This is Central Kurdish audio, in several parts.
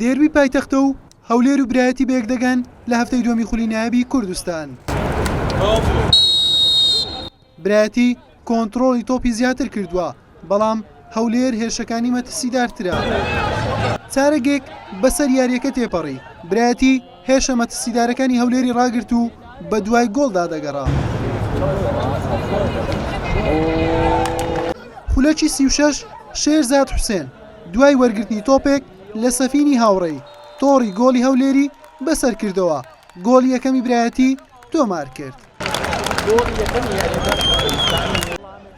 دێربی پایتەختە و هەولێر و برایەتی بەیەک دەگەن لە هەفتەی دووەمی خولی نایابی کوردستان. برایەتی کۆنتڕۆڵی تۆپی زیاتر کردووە، بەڵام هەولێر هێرشەکانی مەترسیدارترە. چارەگێک بەسەر یاریەکە تێپەڕی، برایەتی هێرشە مەترسیدارەکانی هەولێری ڕاگرت و بە دوای گۆڵدا دەگەڕا. خولەکی 36 شێرزاد حوسێن دوای وەرگرتنی تۆپێک لە سەفینی هاوڕێی تۆڕی گۆڵی هەولێری بەسەر کردەوە. گۆڵی یەکەمی برایەتی تۆمار کرد.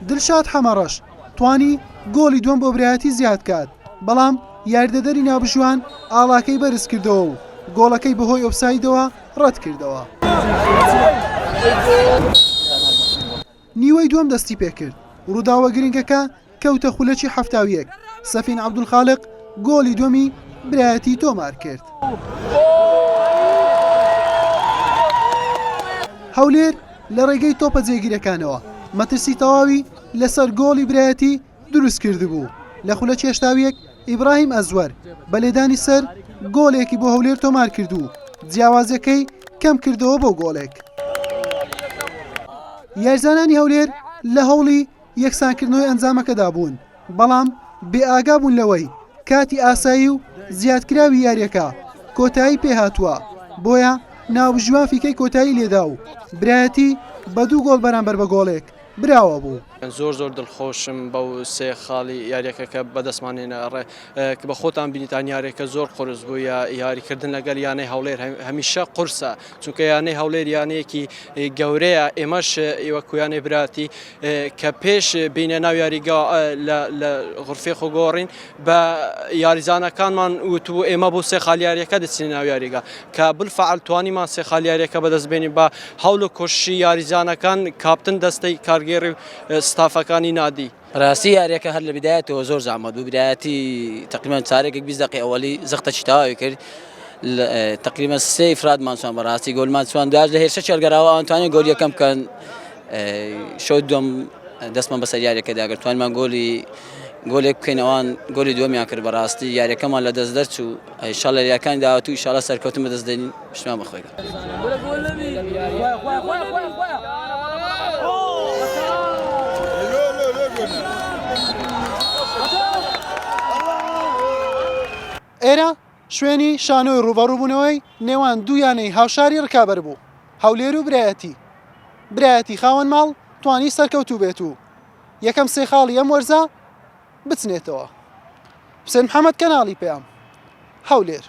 دڵشاد حەمەڕەش توانی گۆڵی دووەم بۆ برایەتی زیاد کات، بەڵام یاردەدەری ناوبژوان ئاڵاکەی بەرز کردەوە و گۆڵەکەی بەهۆی ئۆفسایدەوە ڕەت کردەوە. نیوەی دووەم دەستی پێکرد، ڕووداوە گرنگەکە کەوتە خولەکی 71. سەفین عەبدولخالق گۆڵی دووەمی برایەتی تۆمار کرد. هەولێر لە ڕێگەی تۆپە جێگیرەکانەوە مەترسی تەواوی لەسەر گۆڵی برایەتی دروست کردبوو. لە خولەکی 81 ئیبراهیم ئەزوەر بە لێدانی سەر گۆڵێکی بۆ هەولێر تۆمار کردو، جیاوازەکەی کەم کردەوە بۆ گۆڵێک. یاریزانانی هەولێر لە هەوڵی یەکسانکردنەوەی ئەنجامەکەدا بوون، بەڵام بێئاگا بوون لەوەی کاتی ئاسایی و زیادکراوی یاریەکە کۆتایی پێهاتووە، بۆیە ناوبژوان فیکەی کۆتایی لێدا و برایەتی بە 2 گۆڵ بەرامبەر بە گۆڵێک براوە بوو. زۆر دڵخۆشم بەو سێ خاڵی یاریەکە بەدەستمانێنە کە بە خۆتان بینیتان یاریەکە زۆر قورس بوو. یاریکردن لەگەڵ یانەی هەولێر هەمیشە قورسە، چونکە یانەی هەولێر یانەیەکی گەورەیە. ئێمەش وەکو یانەی براتی کە پێش بینە ناو یاریگا لە غورفەی خۆگۆڕین بە یاریزانەکانمان وتبوو ئێمە بۆ سێ خاڵی یاریەکە دەچین ناو یاریگا، کە بالفعل توانیمان سێ خاڵی یاریەکە بەدەستبێنین بە هەوڵ و کۆششی یاریزانەکان، کاپتن دەستەی کارگێڕی ستافەکانی نادی. ڕاستی یاریەکە هەر لە بدایەتەوە زۆر زەحمەت بوو. برایەتی تقریبان چارێکێک 20 دقیقە ئەوەلی زەختەکی تەواوی کرد، تقریبان 3 ئیفرادمان چوان بەڕاستی گۆلمان چوان دوای لە هێرشە چێلگەراوە ئەتوانین گۆڵ یەکەم بکەن. شەو دووەم دەستمان بەسەر یاریەکە داگرت، توانمان گۆلێک بکەین، ئەوان گۆلی دووەمیان کرد. بەڕاستی یاریەکەمان لە دەست دەرچوو، ئینشاڵڵا یاریەکانی داهاتوو ئینشاڵڵا سەرکەوتن بەدەستدێنین. پشتیوان بەخۆی. ئێرە شوێنی شانۆی ڕوبەڕووبوونەوەی نێوان دوو یانەی هاوشاری ڕکابەر بوو، هەولێر و برایەتی. برایەتی خاوەن ماڵ توانی سەرکەوتوو بێت و یەکەم سێ خاڵی ئەم وەرزە بچنێتەوە. حوسێن محەممەد کەناڵی پێیان هەولێر.